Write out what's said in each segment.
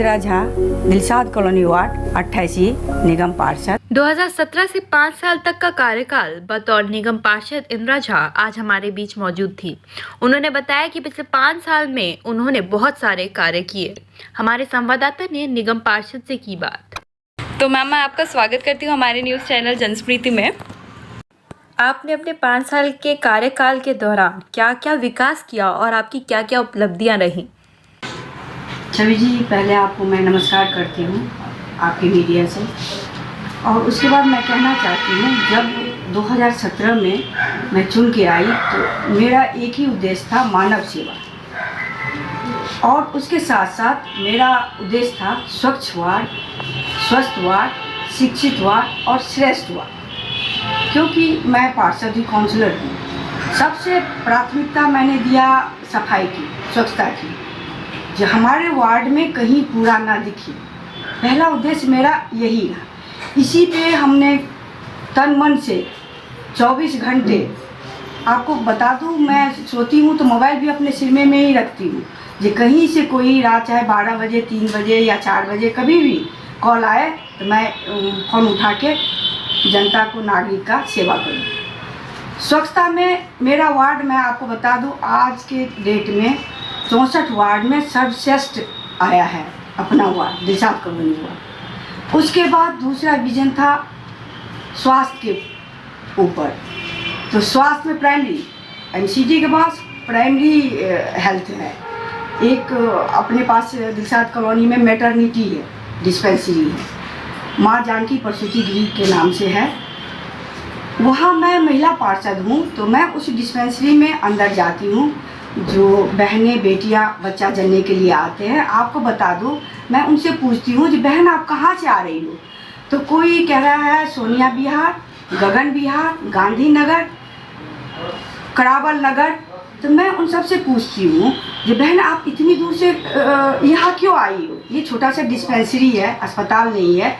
Indira Jha, Dilshad colony ward 88 निगम पार्षद। 2017 से 5 साल तक का कार्यकाल बतौर निगम पार्षद इंदिरा झा आज हमारे बीच मौजूद थी। उन्होंने बताया कि पिछले 5 साल में उन्होंने बहुत सारे कार्य किए। हमारे संवाददाता ने निगम पार्षद से की बात। तो मैम, मैं आपका स्वागत करती हूँ हमारे न्यूज़ चैनल जनस्प्रीति में। आपने अपने 5 साल के कार्यकाल के दौरान क्या क्या विकास किया और आपकी क्या क्या उपलब्धियाँ रहीं? छवि जी, पहले आपको मैं नमस्कार करती हूँ आपकी मीडिया से, और उसके बाद मैं कहना चाहती हूँ, जब 2017 में मैं चुन के आई तो मेरा एक ही उद्देश्य था, मानव सेवा, और उसके साथ साथ मेरा उद्देश्य था स्वच्छ वार्ड, स्वस्थ वार्ड, शिक्षित वार्ड और श्रेष्ठ वार्ड। क्योंकि मैं पार्षद ही काउंसलर हूँ, सबसे प्राथमिकता मैंने दिया सफाई की, स्वच्छता की, जो हमारे वार्ड में कहीं कूड़ा ना दिखे। पहला उद्देश्य मेरा यही रहा। इसी पे हमने तन मन से 24 घंटे, आपको बता दूं, मैं सोती हूँ तो मोबाइल भी अपने सिर में ही रखती हूँ, जो कहीं से कोई रात चाहे 12 बजे, 3 बजे या 4 बजे कभी भी कॉल आए तो मैं फ़ोन उठा के जनता को, नागरिक का सेवा करूँ। स्वच्छता में मेरा वार्ड, मैं आपको बता दूं, आज के डेट में 64 वार्ड में सर्वश्रेष्ठ आया है अपना वार्ड, दिलशाद कॉलोनी वार्ड। उसके बाद दूसरा विजन था स्वास्थ्य के ऊपर, तो स्वास्थ्य में प्राइमरी, एमसीडी के पास प्राइमरी हेल्थ है, एक अपने पास दिलशाद कॉलोनी में मैटरनिटी है, डिस्पेंसरी है, माँ जानकी प्रसूति गृह के नाम से है। वहाँ मैं महिला पार्षद हूँ, तो मैं उस डिस्पेंसरी में अंदर जाती हूँ। जो बहनें, बेटियाँ बच्चा जनने के लिए आते हैं, आपको बता दूँ, मैं उनसे पूछती हूँ कि बहन आप कहाँ से आ रही हो, तो कोई कह रहा है सोनिया विहार, गगन विहार, गांधी नगर, करावल नगर। तो मैं उन सब से पूछती हूँ कि बहन आप इतनी दूर से यहाँ क्यों आई हो, ये छोटा सा डिस्पेंसरी है, अस्पताल नहीं है।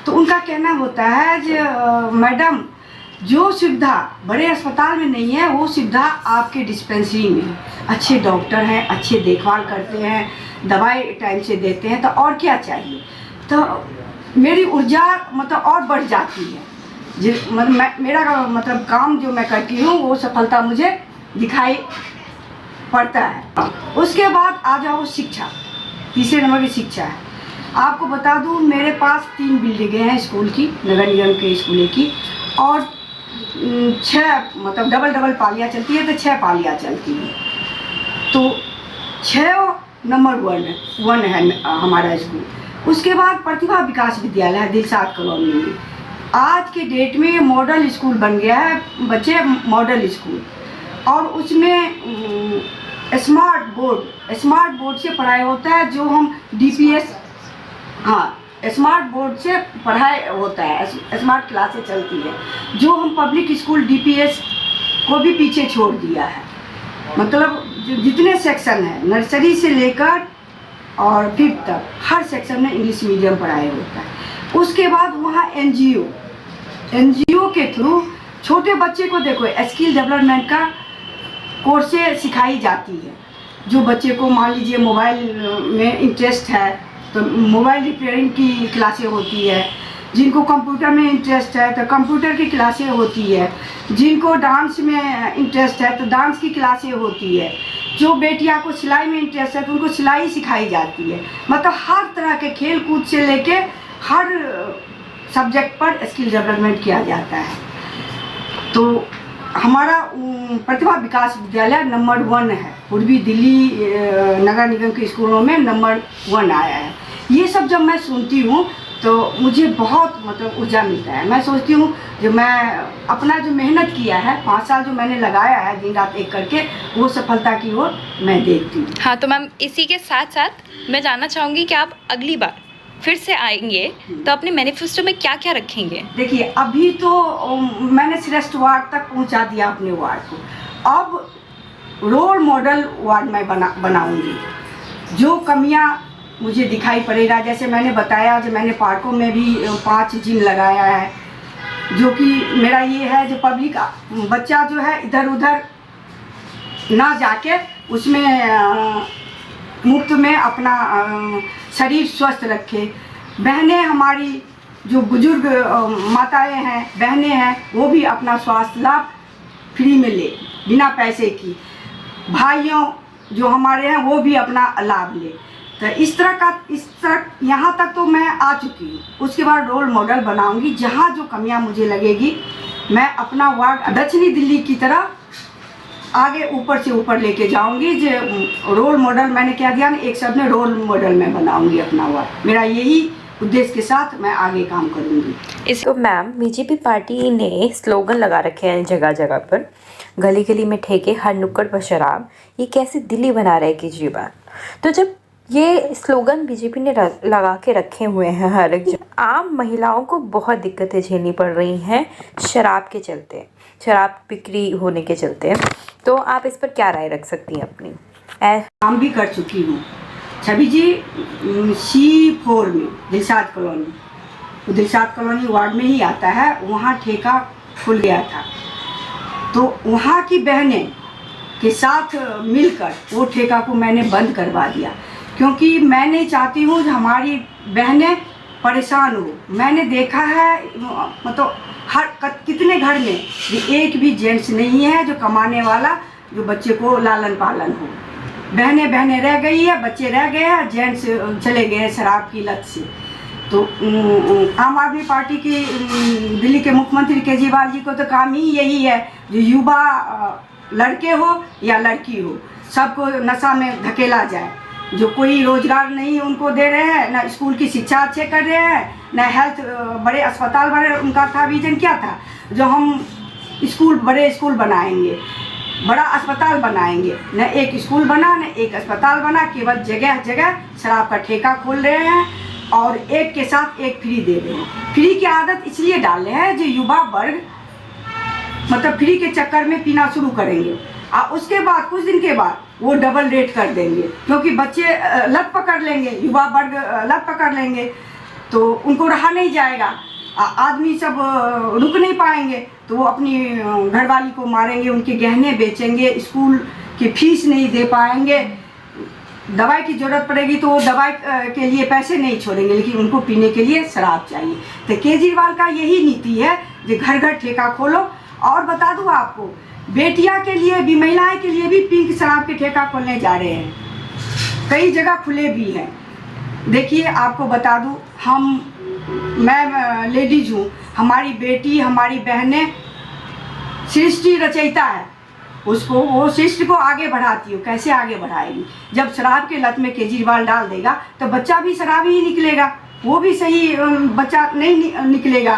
तो उनका कहना होता है कि मैडम, जो सुविधा बड़े अस्पताल में नहीं है वो सुविधा आपके डिस्पेंसरी में है। अच्छे डॉक्टर हैं, अच्छे देखभाल करते हैं, दवाई टाइम से देते हैं, तो और क्या चाहिए। तो मेरी ऊर्जा मतलब और बढ़ जाती है, जो मतलब मेरा मतलब काम जो मैं करती हूँ वो सफलता मुझे दिखाई पड़ता है। उसके बाद आ जाओ शिक्षा, तीसरे नंबर की शिक्षा है। आपको बता दूँ, मेरे पास 3 बिल्डिंगें हैं स्कूल की, नगर निगम के स्कूल की, और 6 मतलब डबल पालियाँ चलती है, तो 6 पालियाँ चलती हैं। तो 6 नंबर 1 है हमारा स्कूल। उसके बाद प्रतिभा विकास विद्यालय है दिलशाद कॉलोनी में। आज के डेट में मॉडल स्कूल बन गया है, बच्चे मॉडल स्कूल, और उसमें स्मार्ट बोर्ड से पढ़ाई होता है। जो हम DPS, हाँ, स्मार्ट बोर्ड से पढ़ाई होता है, स्मार्ट क्लासें चलती है। जो हम पब्लिक स्कूल DPS को भी पीछे छोड़ दिया है। मतलब जितने सेक्शन हैं, नर्सरी से लेकर और 5th तक, हर सेक्शन में इंग्लिश मीडियम पढ़ाई होता है। उसके बाद वहाँ NGO के थ्रू छोटे बच्चे को देखो स्किल डेवलपमेंट का कोर्सें सिखाई जाती है। जो बच्चे को मान लीजिए मोबाइल में इंटरेस्ट है तो मोबाइल रिपेयरिंग की क्लासें होती है, जिनको कंप्यूटर में इंटरेस्ट है तो कंप्यूटर की क्लासें होती है, जिनको डांस में इंटरेस्ट है तो डांस की क्लासें होती है, जो बेटियां को सिलाई में इंटरेस्ट है तो उनको सिलाई सिखाई जाती है। मतलब हर तरह के खेल कूद से लेके हर सब्जेक्ट पर स्किल डेवलपमेंट किया जाता है। तो हमारा प्रतिभा विकास विद्यालय नंबर 1 है, पूर्वी दिल्ली नगर निगम के स्कूलों में नंबर 1 आया है। ये सब जब मैं सुनती हूँ तो मुझे बहुत मतलब ऊर्जा मिलता है। मैं सोचती हूँ जो मैं अपना जो मेहनत किया है, 5 साल जो मैंने लगाया है दिन रात एक करके, वो सफलता की ओर मैं देखती हूँ। हाँ, तो मैम इसी के साथ साथ मैं जानना चाहूँगी कि आप अगली बार फिर से आएंगे तो अपने मैनिफेस्टो में क्या क्या रखेंगे? देखिए, अभी तो मैंने श्रेष्ठ वार्ड तक पहुंचा दिया अपने वार्ड को, अब रोल मॉडल वार्ड मैं बनाऊंगी। जो कमियां मुझे दिखाई पड़ेगा, जैसे मैंने बताया, जो मैंने पार्कों में भी 5 जिम लगाया है, जो कि मेरा ये है जो पब्लिक बच्चा जो है इधर उधर ना जाके उसमें मुफ्त में अपना शरीर स्वस्थ रखे। बहनें हमारी जो बुजुर्ग माताएं हैं, बहनें हैं, वो भी अपना स्वास्थ्य लाभ फ्री में ले, बिना पैसे की। भाइयों जो हमारे हैं वो भी अपना लाभ ले। तो इस तरह यहाँ तक तो मैं आ चुकी हूँ। उसके बाद रोल मॉडल बनाऊंगी। जहाँ जो कमियाँ मुझे लगेगी मैं अपना वार्ड दक्षिणी दिल्ली की तरह आगे ऊपर से ऊपर लेके जाऊंगी। जो रोल मॉडल मैंने क्या दिया ना, एक शब्द में रोल मॉडल मैं बनाऊंगी अपना वार्ड। मेरा यही उद्देश्य के साथ मैं आगे काम करूंगी। इसको मैम बीजेपी पार्टी ने स्लोगन लगा रखे हैं जगह जगह पर, गली गली में ठेके, हर नुक्कड़ पर शराब, ये कैसे दिल्ली बना रहे केजरीवाल। तो जब ये स्लोगन बीजेपी ने लगा के रखे हुए हैं हर एक जगह, आम महिलाओं को बहुत दिक्कतें झेलनी पड़ रही हैं शराब के चलते, शराब बिक्री होने के चलते। तो आप इस पर क्या राय रख सकती हैं अपनी? काम भी कर चुकी हूँ छवि जी। C4 में दिलशाद कॉलोनी, वो दिलशाद कॉलोनी वार्ड में ही आता है, वहाँ ठेका खुल गया था। तो वहाँ की बहनें के साथ मिलकर वो ठेका को मैंने बंद करवा दिया, क्योंकि मैं नहीं चाहती हूँ कि हमारी बहनें परेशान हो। मैंने देखा है मतलब कितने घर में एक भी जेंट्स नहीं है जो कमाने वाला, जो बच्चे को लालन पालन हो। बहनें रह गई है, बच्चे रह गए हैं, जेंट्स चले गए शराब की लत से। तो आम आदमी पार्टी की दिल्ली के मुख्यमंत्री केजरीवाल जी को तो काम ही यही है, जो युवा लड़के हो या लड़की हो, सबको नशा में धकेला जाए। जो कोई रोजगार नहीं उनको दे रहे हैं, ना स्कूल की शिक्षा अच्छे कर रहे हैं, ना हेल्थ बड़े अस्पताल बड़े। उनका था विजन क्या था, जो हम बड़े स्कूल बनाएंगे, बड़ा अस्पताल बनाएंगे। न एक स्कूल बना, न एक अस्पताल बना, केवल जगह जगह शराब का ठेका खोल रहे हैं और एक के साथ एक फ्री दे रहे हैं। फ्री की आदत इसलिए डाल रहे हैं जो युवा वर्ग मतलब फ्री के चक्कर में पीना शुरू करेंगे और उसके बाद कुछ दिन के बाद वो डबल रेट कर देंगे, क्योंकि बच्चे लत पकड़ लेंगे, युवा वर्ग लत पकड़ लेंगे, तो उनको रहा नहीं जाएगा। आदमी सब रुक नहीं पाएंगे, तो वो अपनी घरवाली को मारेंगे, उनके गहने बेचेंगे, स्कूल की फीस नहीं दे पाएंगे, दवाई की ज़रूरत पड़ेगी तो वो दवाई के लिए पैसे नहीं छोड़ेंगे, लेकिन उनको पीने के लिए शराब चाहिए। तो केजरीवाल का यही नीति है कि घर घर ठेका खोलो। और बता दूँ आपको, बेटियां के लिए भी, महिलाएं के लिए भी पिंक शराब के ठेका खोलने जा रहे हैं, कई जगह खुले भी हैं। देखिए आपको बता दूँ, मैं लेडीज हूँ, हमारी बेटी, हमारी बहनें सृष्टि रचयिता है, उसको वो सृष्टि को आगे बढ़ाती हो। कैसे आगे बढ़ाएगी? जब शराब के लत में केजरीवाल डाल देगा तो बच्चा भी शराबी ही निकलेगा, वो भी सही बच्चा नहीं निकलेगा।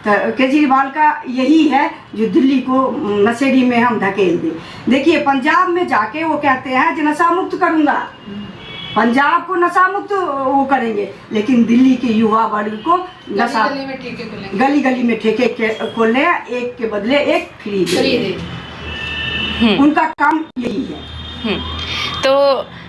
तो केजरीवाल का यही है जो दिल्ली को नशेड़ी में हम धकेल दें। देखिए पंजाब में जाके वो कहते हैं कि नशा मुक्त करूँगा, पंजाब को नशा मुक्त वो करेंगे, लेकिन दिल्ली के युवा वर्ग को नशा गली गली में ठेके खोलने, एक के बदले एक फ्री दे। उनका काम यही है। तो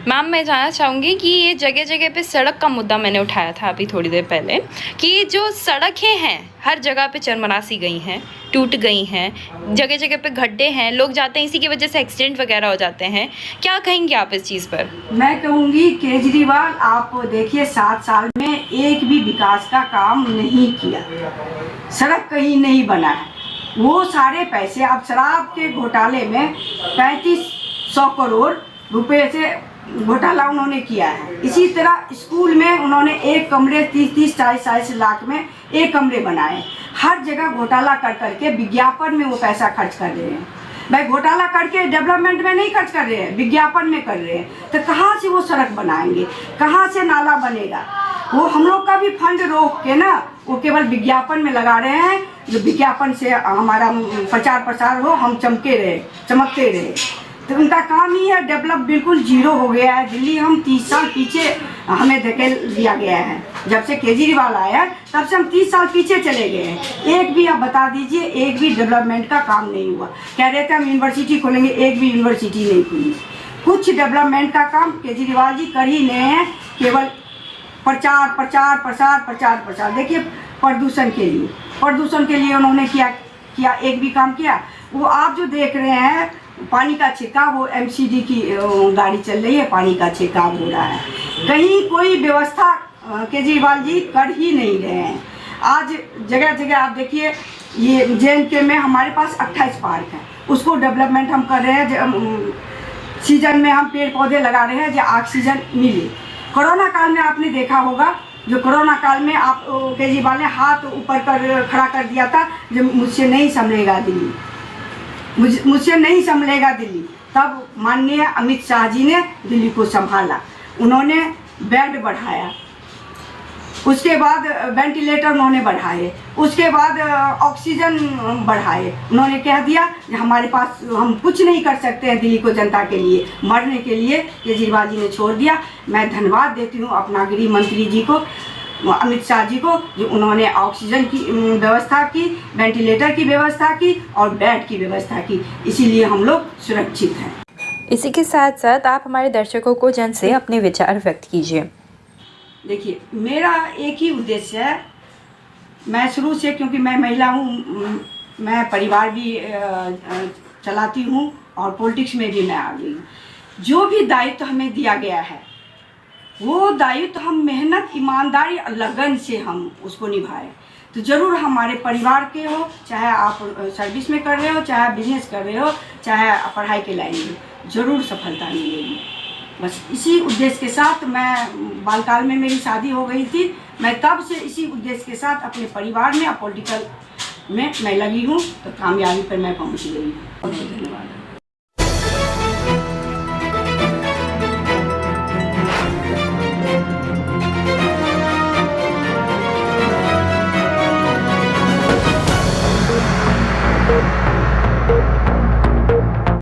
मैम मैं जानना चाहूँगी कि ये जगह जगह पे सड़क का मुद्दा मैंने उठाया था अभी थोड़ी देर पहले, कि जो सड़कें हैं हर जगह पे चरमरासी गई हैं, टूट गई हैं, जगह जगह पे गड्ढे हैं, लोग जाते हैं, इसी की वजह से एक्सीडेंट वगैरह हो जाते हैं। क्या कहेंगे आप इस चीज़ पर? मैं कहूँगी केजरीवाल, आप देखिए 7 साल में एक भी विकास का काम नहीं किया, सड़क कहीं नहीं बना है। वो सारे पैसे आप शराब के घोटाले में 3500 करोड़ रुपए से घोटाला उन्होंने किया है। इसी तरह स्कूल में उन्होंने एक कमरे 30-40 लाख में एक कमरे बनाए। हर जगह घोटाला कर करके विज्ञापन में वो पैसा खर्च कर रहे हैं। भाई घोटाला करके डेवलपमेंट में नहीं खर्च कर रहे हैं, विज्ञापन में कर रहे हैं। तो कहाँ से वो सड़क बनाएंगे, कहाँ से नाला बनेगा? वो हम लोग का भी फंड रोक के ना, वो केवल विज्ञापन में लगा रहे हैं, जो विज्ञापन से हमारा प्रचार प्रसार हो, हम चमकते रहे। तो उनका काम ही है, डेवलप बिल्कुल जीरो हो गया है दिल्ली। हम 30 साल पीछे हमें धकेल दिया गया है। जब से केजरीवाल आया तब से हम 30 साल पीछे चले गए हैं। एक भी आप बता दीजिए, एक भी डेवलपमेंट का काम नहीं हुआ। कह रहे थे हम यूनिवर्सिटी खोलेंगे, एक भी यूनिवर्सिटी नहीं खुली। कुछ डेवलपमेंट का काम केजरीवाल जी कर ही नहीं हैं, केवल प्रचार प्रचार प्रसार प्रचार प्रचार। देखिए प्रदूषण के लिए उन्होंने किया एक भी काम किया? वो आप जो देख रहे हैं पानी का छिड़काव हो, एमसीडी की गाड़ी चल रही है, पानी का छिड़काव हो रहा है। कहीं कोई व्यवस्था केजरीवाल जी कर ही नहीं रहे हैं। आज जगह जगह आप देखिए, ये JNK में हमारे पास 28 पार्क है, उसको डेवलपमेंट हम कर रहे हैं। सीजन में हम पेड़ पौधे लगा रहे हैं जो ऑक्सीजन मिले। कोरोना काल में आपने देखा होगा, जो कोरोना काल में आप केजरीवाल ने हाथ ऊपर कर खड़ा कर दिया था, जो मुझसे नहीं संभलेगा दिल्ली, मुझसे नहीं संभलेगा दिल्ली। तब माननीय अमित शाह जी ने दिल्ली को संभाला, उन्होंने बेड बढ़ाया, उसके बाद वेंटिलेटर उन्होंने बढ़ाए, उसके बाद ऑक्सीजन बढ़ाए। उन्होंने कह दिया कि हमारे पास, हम कुछ नहीं कर सकते हैं दिल्ली को जनता के लिए, मरने के लिए केजरीवाल जी ने छोड़ दिया। मैं धन्यवाद देती हूँ अपना गृह मंत्री जी को, अमित शाह जी को, जो उन्होंने ऑक्सीजन की व्यवस्था की, वेंटिलेटर की व्यवस्था की और बेड की व्यवस्था की, इसीलिए हम लोग सुरक्षित हैं। इसी के साथ साथ आप हमारे दर्शकों को जन से अपने विचार व्यक्त कीजिए। देखिए, मेरा एक ही उद्देश्य है। मैं शुरू से, क्योंकि मैं महिला हूँ, मैं परिवार भी चलाती हूँ और पॉलिटिक्स में भी मैं आ गई हूँ। जो भी दायित्व हमें दिया गया है, वो दायित्व हम मेहनत, ईमानदारी और लगन से हम उसको निभाएं, तो ज़रूर हमारे परिवार के हो, चाहे आप सर्विस में कर रहे हो, चाहे बिजनेस कर रहे हो, चाहे पढ़ाई के लाइन में, ज़रूर सफलता मिलेगी। बस इसी उद्देश्य के साथ, मैं बालकाल में मेरी शादी हो गई थी, मैं तब से इसी उद्देश्य के साथ अपने परिवार में और पॉलिटिकल में मैं लगी हूँ, तो कामयाबी पर मैं पहुँच गई हूँ। बहुत धन्यवाद। Thank you.